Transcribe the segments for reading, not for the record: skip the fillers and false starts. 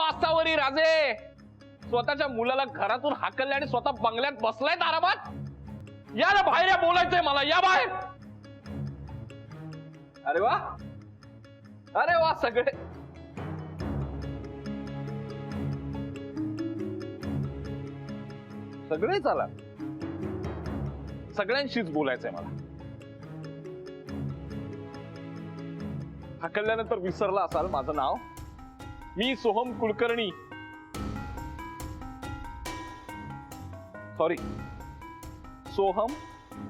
वासावरी राजे स्वतःच्या मुलाला घरातून हाकलले आणि स्वतः बंगल्यात बसलाय आरामात. या ना बाहेर, या बोलायचंय मला, या बाहेर. अरे वा, अरे वा, सगळे सगळेच आला. सगळ्यांशीच बोलायचंय मला. हाकलल्यानंतर विसरला असाल माझं नाव. मी सोहम कुलकर्णी, सॉरी, सोहम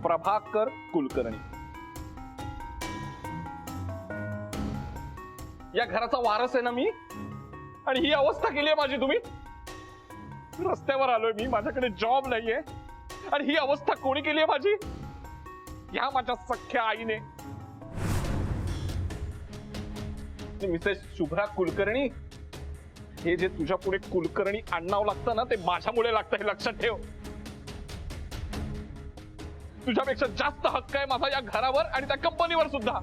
प्रभाकर कुलकर्णी. या घराचा वारस आहे ना मी. आणि ही अवस्था केली आहे माझी तुम्ही. रस्त्यावर आलोय मी, माझ्याकडे जॉब नाहीये. आणि ही अवस्था कोणी केली आहे माझी? ह्या माझ्या सख्ख्या आईने. मिसेस शुभ्रा कुलकर्णी, हे जे तुझ्या पुढे कुलकर्णी आडनाव लागतं ना, ते माझ्यामुळे लागतं, हे लक्षात ठेव. तुझ्यापेक्षा जास्त हक्क आहे माझा या घरावर आणि त्या कंपनीवर सुद्धा.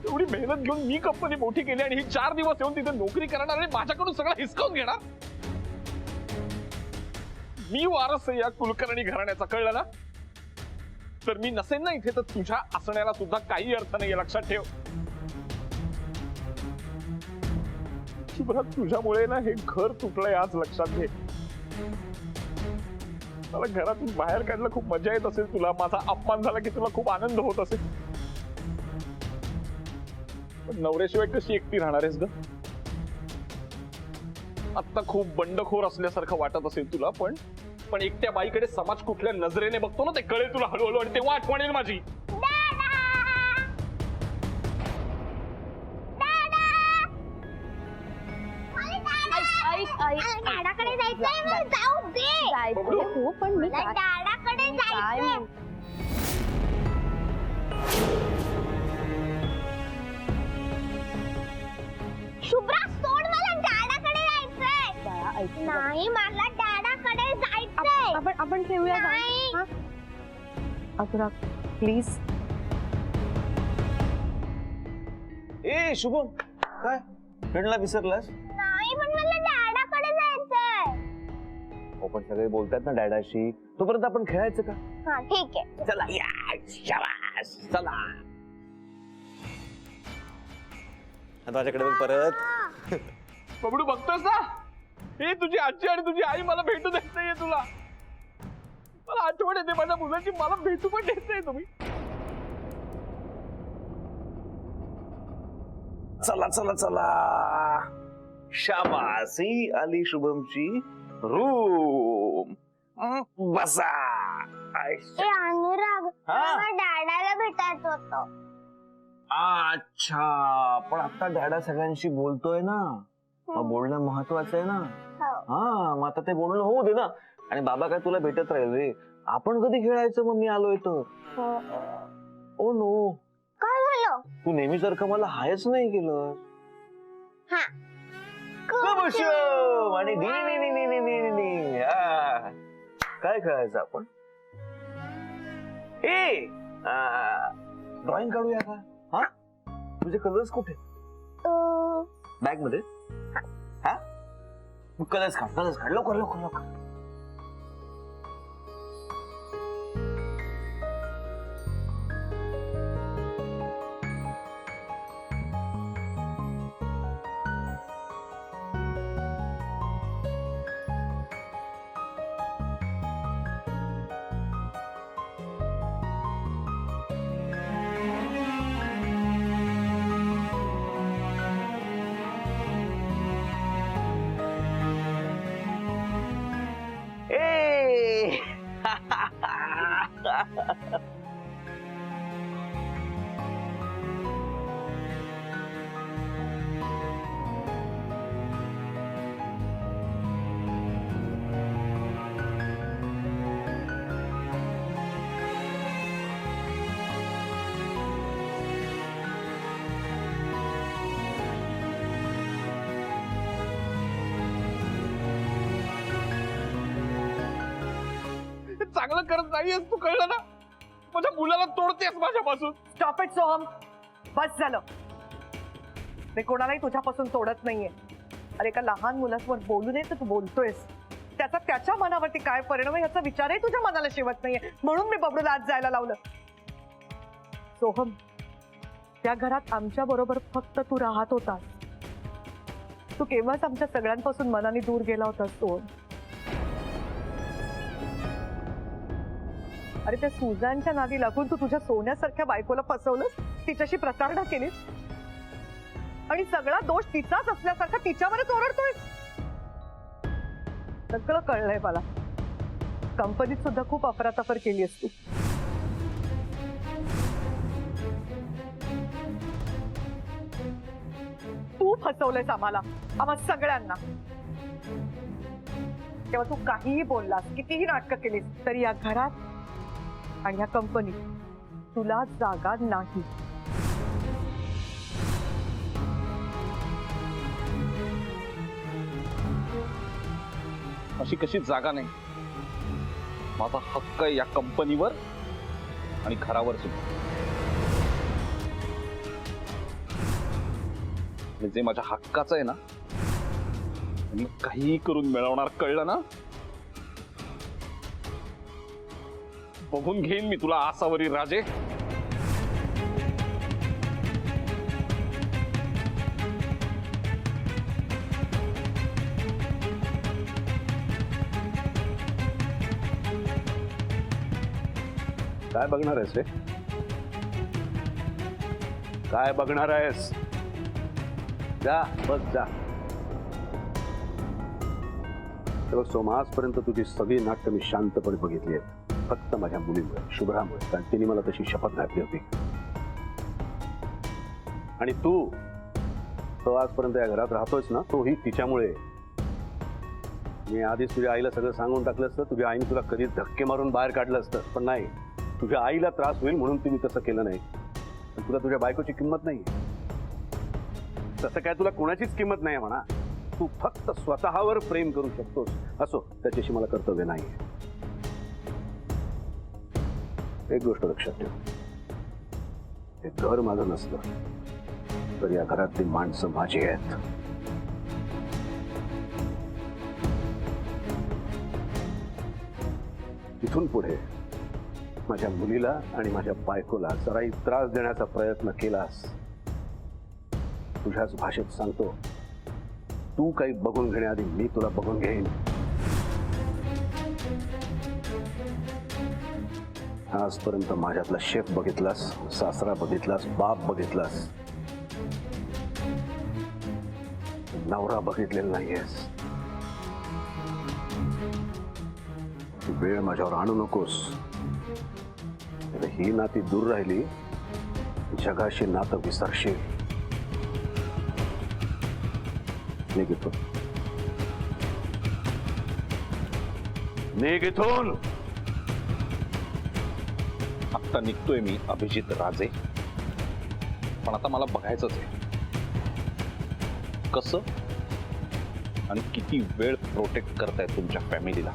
एवढी मेहनत घेऊन मी कंपनी मोठी केली आणि ही 4 दिवस येऊन तिथे नोकरी करणार आणि माझ्याकडून सगळं हिसकावून घेणार. मी वारस आहे या कुलकर्णी घराण्याचा, कळलं ना? तर मी नसेन ना इथे तर तुझ्या असण्याला सुद्धा काही अर्थ नाहीये, लक्षात ठेव. शुभ्रा, तुझ्यामुळे ना हे घर तुटलंय, आज लक्षात घे. मला घरातून बाहेर काढलं, खूप मजा येत असेल तुला. माझा अपमान झाला की तुला खूप आनंद होत असेल. पण नवऱ्याशिवाय कशी एकटी राहणार आहेस ग? आता खूप बंडखोर असल्यासारखं वाटत असेल तुला, पण एकट्या बाईकडे समाज कुठल्या नजरेने बघतो ना, ते कळेल तुला हळूहळू. आणि तेव्हा आठवण येईल माझी. दादाकडे जायचंय, जाऊ दे. हो पण मी दादाकडे जायचंय. शुभ्रा, सोड, मला दादाकडे जायचंय. नाही, मला दादाकडे जायचंय. आपण ठेवूया नाही. अकरा प्लीज. ए शुभम, काय फ्रेंडला विसरलास? नाही, पण मला दादाकडे जायचंय. हो पण सगळे बोलतात ना डॅडाशी, तोपर्यंत आपण खेळायचं का? हा, ठीक आहे. चला या, शाबास, चला. आता माझ्याकडे बघ परत. बबडू, बघतोस ना, हे तुझी आजी आणि तुझी आई मला भेटू देत नाहीये तुला. मला आठवण येते माझ्या मुलाची, मला भेटू पण देत नाही तुम्ही. चला चला चला, शाबास, ही आली शुभमची रूम. बसा. ए अनुराग, हा? मला दादाला भेटायचं होतं. अच्छा, पण आता डॅडा सगळ्यांशी बोलतोय ना, मग बोलणं महत्वाचं आहे ना. हा, मग आता ते बोलणं होऊ दे ना. आणि बाबा काय तुला भेटत राहील रे. आपण कधी खेळायचं मग मी आलोय तर. ओ नो, काय झालं? तू नेहमीसारखं मला हायच नाही केलं. हा, कबशम आणि नी नी नी नी नी नी नी. हा. काय खेळायचं आपण? ए ड्रॉइंग काढूया का? हा, तुझे कलर्स कुठे? बॅग मध्ये. हा, कलर्स काढ, कलर्स काढ, लवकर लवकर लवकर. चांगलं करत नाहीयेस तू, कळलं ना? माझ्या मुलाला तोडतेस माझ्यापासून. Stop it Soham. बस झालं. मी कोणालाही तुझ्यापासून तोडत नाहीये. अरे एका लहान मुलासमोर बोलू नये तर तू बोलतोयस. त्याचा त्याच्या मनावरती काय परिणाम आहे याचा विचारही तुझ्या मनाला शिवत नाहीये. म्हणून मी बबडूला आज जायला लावलं. सोहम, त्या घरात आमच्या बरोबर फक्त तू राहत होतास. तू केव्हाच आमच्या सगळ्यांपासून मनाने दूर गेला होतास सोहम. अरे त्या सुजानच्या नादी लागून तू तुझ्या सोन्यासारख्या बायकोला फसवलंस, तिच्याशी प्रतारणा केलीस आणि सगळा दोष तिचाच असल्यासारखा तिच्यावरच ओरडतोय. सगळं कळलंय मला. कंपनीत सुद्धा खूप अफरातफर केली असती. तू फसवलंयस आम्हाला, आम्हा सगळ्यांना. तेव्हा तू काहीही बोललास, कितीही नाटकं केलीस तरी या घरात आणि या कंपनीत तुला जागा नाही. अशी कशी जागा नाही. माझा हक्क आहे या कंपनीवर आणि घरावर सुद्धा. जे माझ्या हक्काचं आहे ना, मी काहीही करून मिळवणार. कळलं ना? बघून घेईन मी तुला आसावरी राजे. काय बघणार आहेस रे? काय बघणार आहेस? जा बस जा. बघ सोमा, आजपर्यंत तुझी सगळी नाटकं मी शांतपणे बघितली आहेत. फक्त माझ्या मुलीमुळे, शुभ्रामुळे. कारण तिने मला तशी शपथ घातली होती. आणि तो आजपर्यंत या घरात राहतोयस ना, तोही तिच्यामुळे. मी आधीच तुझ्या आईला सगळं सांगून टाकलं असतं. तुझ्या आईने तुला कधीच धक्के मारून बाहेर काढलं असतं. पण नाही, तुझ्या आईला त्रास होईल म्हणून तुम्ही तसं केलं नाही. पण तुला तुझ्या बायकोची किंमत नाही. तसं काय तुला कोणाचीच किंमत नाही म्हणा. तू फक्त स्वतःवर प्रेम करू शकतोस. असो, त्याच्याशी मला कर्तव्य नाही. एक गोष्ट लक्षात ठेव, हे घर माझं नसतं तर या घरातली माणसं माझी आहेत. इथून पुढे माझ्या मुलीला आणि माझ्या बायकोला जराही त्रास देण्याचा प्रयत्न केलास, तुझ्याच भाषेत सांगतो, तू काही बघून घेण्याआधी मी तुला बघून घेईन. आजपर्यंत माझ्यातला शेफ बघितलास, सासरा बघितलास, बाप बघितलास, नवरा बघितलेला नाहीयेस. वेळ माझ्यावर आणू नकोस. ही नाती दूर राहिली, जगाशी नातं विसरशील. निघ इथून. आता निघतोय मी अभिजित राजे. पण आता मला बघायचंच आहे कसं आणि किती वेळ प्रोटेक्ट करताय तुमच्या फॅमिलीला.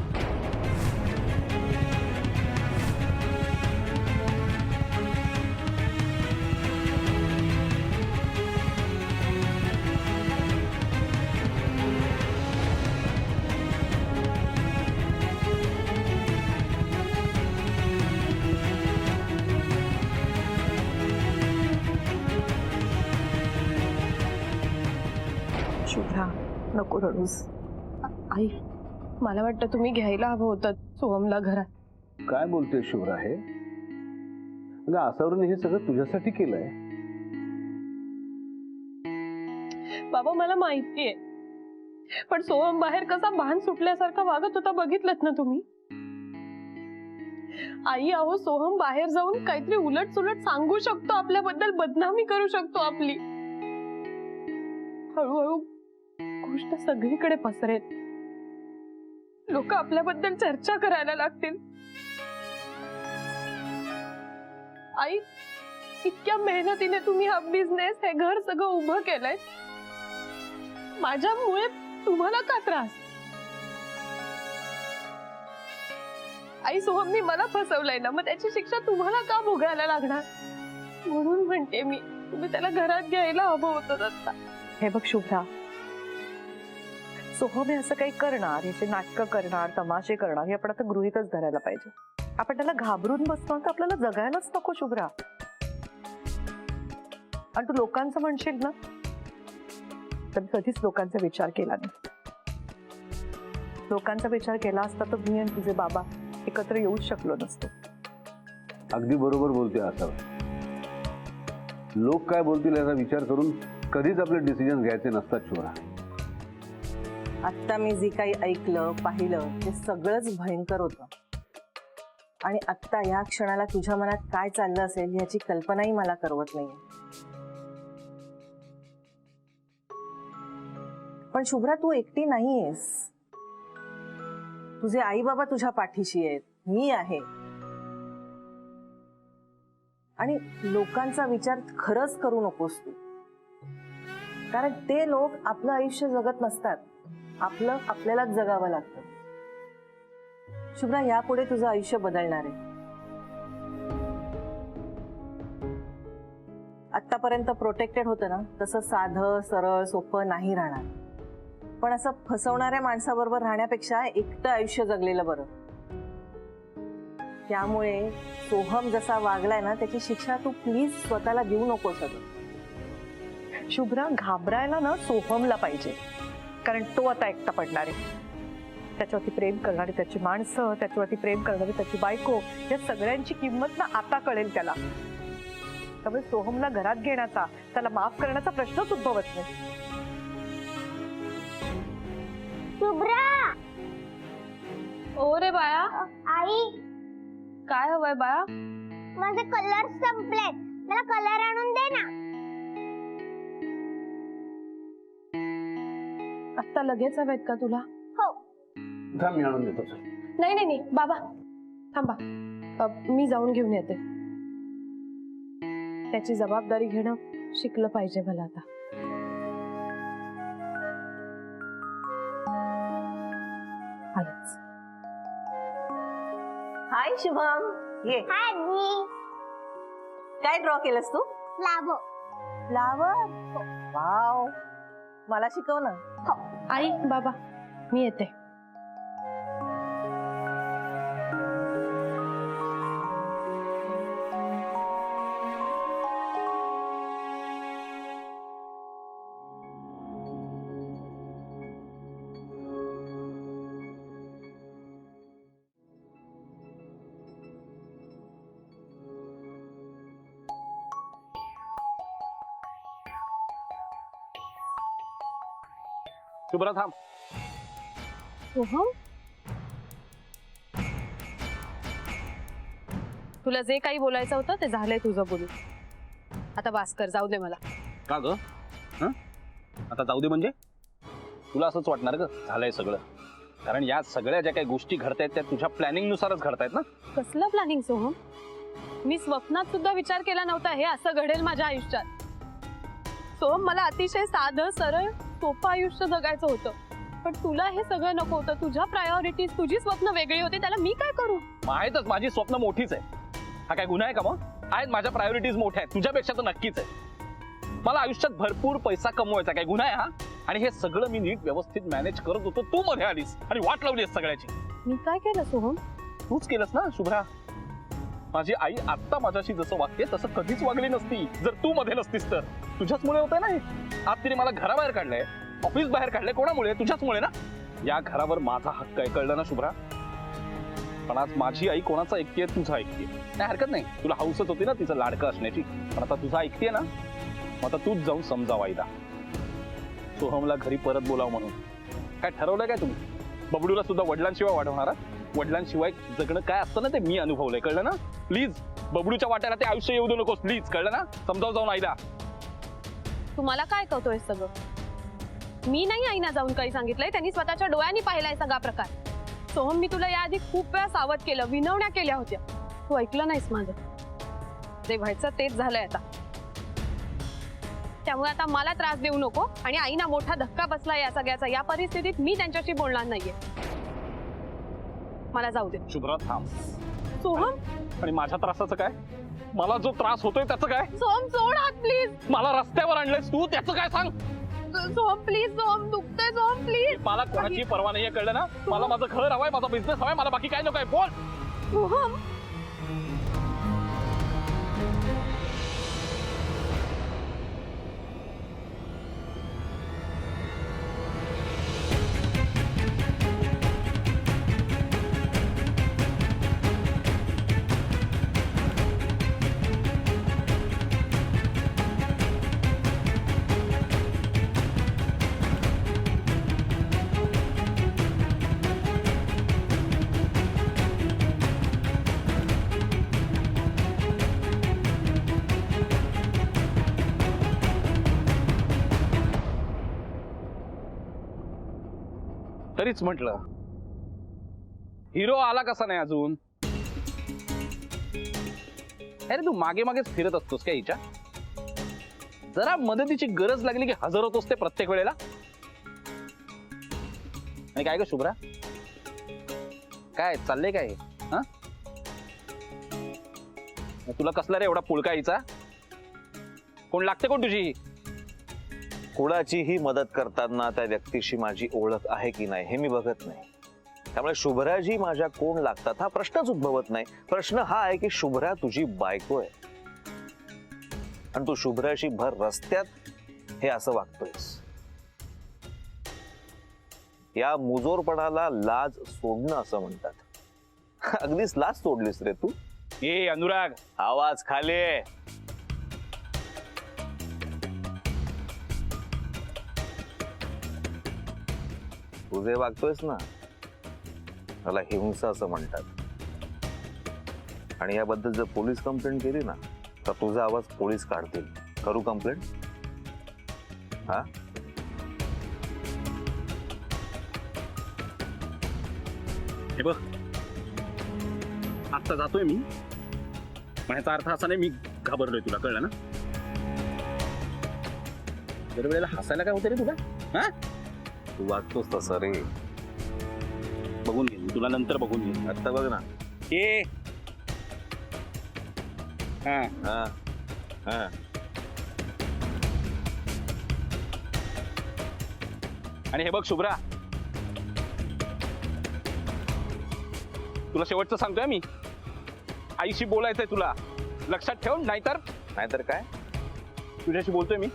शुभ्रा, नको रडूस. आई, मला वाटतं तुम्ही घ्यायला हवं होतं सोहमला घरात. काय बोलतोय शुभ्रा? हे अगं, आसावरने हे सगळं तुझ्यासाठी केलंय. बाबा मला माहितीये, पण सोहम बाहेर कसा भान सुटल्यासारखा वागत होता बघितलंत ना तुम्ही. आई अहो, सोहम बाहेर जाऊन काहीतरी उलट सुलट सांगू शकतो, आपल्याबद्दल बदनामी करू शकतो आपली. हळूहळू गोष्ट सगळीकडे पसरेल. लोक आपल्याबद्दल चर्चा करायला लागतील. आई, इतक्या मेहनतीने तुम्ही हा बिझनेस, हे घर सगळं उभं केलंय. माझ्यामुळे तुम्हाला का त्रास? आई, सोहमनी मला फसवलंय ना, मग त्याची शिक्षा तुम्हाला का भोगायला लागणार? म्हणून म्हणते मी, तुम्ही त्याला घरात घ्यायला हवं होतं दत्ता. हे बघ शुभ्रा, सोहम हे असं काही करणार, याचे नाटकं करणार, तमाशे करणार, हे आपण आता गृहीतच धरायला पाहिजे. आपण त्याला घाबरून बसतो तर आपल्याला जगायलाच नको शुभ्रा. आणि तू लोकांचं म्हणशील ना, तर कधीच लोकांचा विचार केला नाही. लोकांचा विचार केला असता तर मी आणि तुझे बाबा एकत्र येऊच शकलो नसतो. अगदी बरोबर बोलते असं. लोक काय बोलतील याचा विचार करून कधीच आपले डिसिजन घ्यायचे नसतात शुभ्रा. आत्ता मी जे काही ऐकलं पाहिलं ते सगळंच भयंकर होतं. आणि आत्ता या क्षणाला तुझ्या मनात काय चाललं असेल याची कल्पनाही मला करवत नाहीये. पण शुभ्रा, तू एकटी नाहीयेस. तुझे आई बाबा तुझ्या पाठीशी आहेत, मी आहे. आणि लोकांचा विचार खरंच करू नकोस तू, कारण ते लोक आपलं आयुष्य जगत नसतात, आपलं आपल्यालाच जगावं लागतं. शुभ्रा, यापुढे तुझं आयुष्य बदलणार आहे. आतापर्यंत प्रोटेक्टेड होतं ना, तसं साधं सरळ सोपं नाही राहणार. पण असं फसवणाऱ्या माणसाबरोबर राहण्यापेक्षा एकटं आयुष्य जगलेलं बरं. त्यामुळे सोहम जसा वागलाय ना, त्याची शिक्षा तू प्लीज स्वतःला देऊ नकोस. शुभ्रा, घाबरायला ना सोहमला पाहिजे, कारण तो आता एकटा पडणार आहे. त्याच्यावरती प्रेम करणारी त्याची माणसं, त्याच्यावरती प्रेम करणारी त्याची बायको, या सगळ्यांची किंमत ना आता कळेल त्याला. त्यामुळे सोहमला घरात घेण्याचा, त्याला माफ करण्याचा प्रश्नच उद्भवत नाही. शुभ्रा, ओ रे बाळा, आई, काय हवंय बाळा? माझे कलर संपलेत, मला कलर आणून दे ना. आत्ता लगेच हवेत का तुला? हो. थांब, मी आणून देतो. नाही नाही नाही बाबा, थांबा. मी जाऊन घेऊन येते. त्याची जबाबदारी घेणं शिकलं पाहिजे मला आता. आलेच. हाय शुभम, ये. हाय आजी. काय ड्रॉ केलंस तू? लाभो. फ्लावर. वाव, मला शिकव ना. आई बाबा, मी येते. शुभ्रा थांब. सोहम, तुला जे काही बोलायचं होतं ते झालंय तुझं बोलून. आता भास्कर, जाऊ दे मला. का ग? आता जाऊ दे म्हणजे? तुला असंच वाटणार ग झालंय सगळं? कारण या सगळ्या ज्या काही गोष्टी घडतायत त्या तुझ्या प्लॅनिंग नुसारच घडतायत ना. कसलं प्लॅनिंग सोहम? मी स्वप्नात सुद्धा विचार केला नव्हता हे असं घडेल माझ्या आयुष्यात. सोहम, मला अतिशय साधं सरळ सोपं आयुष्य जगायचं होतं, पण तुला हे सगळं नको होतं. तुझ्या प्रायोरिटीज, तुझी स्वप्न वेगळी होती. त्याला मी काय करू? माहीतच, माझी स्वप्न मोठीच आहे. हा काय गुन्हा आहे का? मग आहेत, माझ्या प्रायोरिटीज मोठ्या आहेत, तुझ्यापेक्षा तर नक्कीच आहे. मला आयुष्यात भरपूर पैसा कमवायचा, काय गुन्हा आहे हा? आणि हे सगळं मी नीट व्यवस्थित मॅनेज करत होतो, तू मध्ये आलीस आणि वाट लावलीस सगळ्याची. मी काय केलं सोहम? तूच केलंस ना शुभ्रा. माझी आई आता माझ्याशी जसं वागते तसं कधीच वागली नसती जर तू मध्ये नसतीस तर. तुझ्याचमुळे होतंय ना हे. आज तिने मला घराबाहेर काढलंय, ऑफिस बाहेर काढलंय. कोणामुळे? तुझ्याचमुळे ना. या घरावर माझा हक्क आहे, कळलं ना शुभ्रा? पण आज माझी आई कोणाचा ऐकतेय? तुझा ऐकतेय. काय हरकत नाही, तुला हौसच होती ना तिचं लाडकं असण्याची, पण आता तुझा ऐकतेय ना. मग आता तूच जाऊन समजाव आईला, सोहमला घरी परत बोलाव म्हणून. काय ठरवलंय काय तुम्ही? बबडूला सुद्धा वडिलांशिवाय वाढवणारा? वडिलांशिवाय जगणं काय असतं ना ते मी अनुभवलंय, कळलं ना? प्लीज बबडूच्या वाट्याला ते आयुष्य येऊ देऊ नकोस, प्लीज, कळलं ना? समजाव जाऊन आईला. तुम्हाला काय कळतोय सगळं? मी नाही आईना जाऊन काही सांगितलंय, त्यांनी स्वतःच्या डोळ्यांनी पाहिलाय सगळा प्रकार. सोहम, मी तुला याआधी खूप वेळा सावध केलं, विनवण्या केल्या होत्या, तू ऐकलं नाहीस माझं. जे व्हायचं तेच झालंय आता. त्यामुळे आता मला त्रास देऊ नको. आणि आईना मोठा धक्का बसला या सगळ्याचा. या परिस्थितीत मी त्यांच्याशी बोलणार नाहीये. मला जाऊ दे. शुभ्रा थांब. सोहम, आणि माझ्या त्रासाचं काय? मला जो त्रास होतोय त्याचं काय? सोहम सोड हात प्लीज. मला रस्त्यावर आणलंयस तू, त्याचं काय सांग? सोहम प्लीज, सोहम दुखतंय सोहम प्लीज. मला कोणाची पर्वा नाहीये, कळलं ना? मला माझं घर हवंय, माझा बिझनेस हवाय, मला बाकी काय नको आहे. बोल. सोहम तरीच म्हटलं, हिरो आला कसा नाही अजून? अरे तू मागे मागेच फिरत असतोस का हिच्या? जरा मदतीची गरज लागली की हजर होतोस ते प्रत्येक वेळेला. आणि काय ग शुभ्रा, काय चाललंय काय? हा, तुला कसला रे एवढा पुळका हिचा? कोण लागते कोण तुझी? कुणाचीही मदत करताना त्या व्यक्तीशी माझी ओळख आहे की नाही हे मी बघत नाही. त्यामुळे शुभ्राजी माझ्या कोण लागतात हा प्रश्नच उद्भवत नाही. प्रश्न हा आहे की शुभ्रा तुझी बायको आहे आणि तू शुभ्राशी भर रस्त्यात हे असं वागतोयस. या मुजोरपणाला लाज सोडणं असं म्हणतात. अगदीच लाज सोडलीस रे तू. ए अनुराग, आवाज खाली. तू जे वागतोयस ना त्याला हिंसा असं म्हणतात. आणि याबद्दल जर पोलीस कंप्लेंट केली ना तर तुझा आवाज पोलीस काढतील. करू कंप्लेंट? हा, हे बघ, आता जातोय मी, पण ह्याचा अर्थ असा नाही मी घाबरलोय. तुला कळलं ना? दरवेळेला हसायला काय होतं रे तुला? हा, तू वागतोस तसं रे. बघून घे, मी तुला नंतर बघून घे. आता बघ ना. ए हा, हा हा, आणि हे बघ शुभ्रा, तुला शेवटचं सांगतोय मी, आईशी बोलायचंय तुला, लक्षात ठेव. नाहीतर काय? तुझ्याशी बोलतोय मी,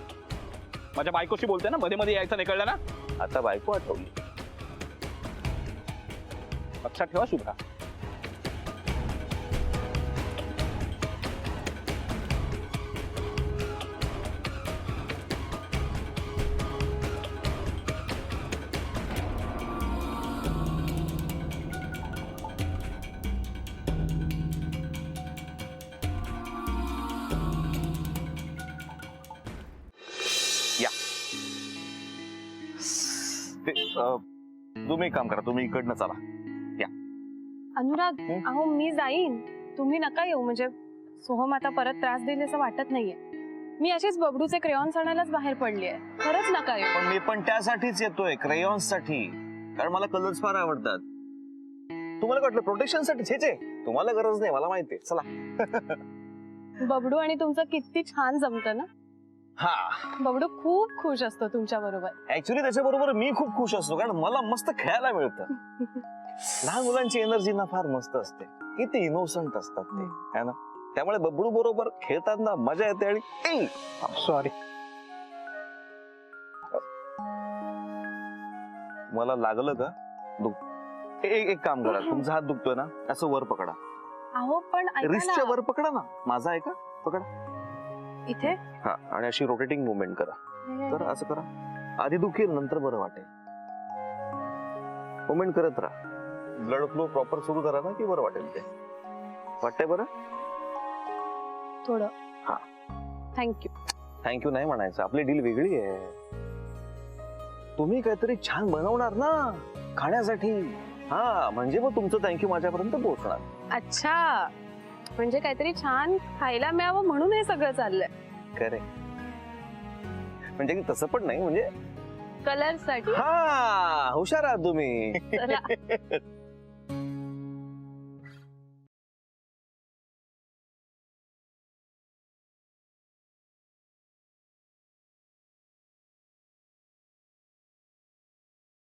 माझ्या बायकोशी बोलतोय ना, मध्ये मध्ये यायचं नाही, कळलं ना? आता बायको आठवली. लक्षात ठेवा शुभ्रा. तुम्ही एक काम करा, तुम्ही इकडनं चला. अनुराग, अहो मी जाईन, तुम्ही नका येऊ. म्हणजे सोहम आता परत त्रास देईल असं वाटत नाहीये. मी अशीच बबडूचे क्रेयॉन्स आणायलाच बाहेर पडली आहे. खरंच नका येऊ. पण मी पण त्यासाठीच येतोय, क्रेयॉन्स साठी. कारण मला कलर्स फार आवडतात. तुम्हाला काय वाटलं प्रोटेक्शन साठी? छे छे, तुम्हाला गरज नाही, मला माहितीये. चला. बबडू आणि तुमचं किती छान जमतं ना. हा, बबडू खूप खुश असतो तुमच्या बरोबर. ऍक्च्युली त्याच्याबरोबर मी खूप खुश असतो कारण मला मस्त खेळायला मिळतं. लहान मुलांची एनर्जी ना फार मस्त असते. किती इनोसंट असतात ते, है ना? त्यामुळे बबडू बरोबर खेळताना मजा येते. आणि सॉरी, मला लागलं का? एक काम करा, तुमचा हात दुखतोय ना, असं वर पकडा. अहो पण ऐका रिस्टच्या ना, वर पकडा ना. माझा आहे का? पकडा. इथे हा, आणि अशी रोटेटिंग मुवमेंट करा. तर असं करा, आधी दुखेल नंतर बरं वाटेल. मुवमेंट करत राहा. ब्लड फ्लो प्रॉपर सुरू करा ना की बरं वाटेल. ते वाटतंय बरं? थोडं. हा, थँक्यू. थँक्यू नाही म्हणायचं, आपली डील वेगळी आहे. तुम्ही काहीतरी छान बनवणार ना खाण्यासाठी. हा, म्हणजे मग तुमचं थँक्यू माझ्यापर्यंत पोहोचणार. अच्छा, म्हणजे काहीतरी छान खायला मिळावं म्हणून हे सगळं चाललंय. करेक्ट. म्हणजे तसं पण नाही, म्हणजे कलर साठी. हा, हुशार आहात तुम्ही. चला.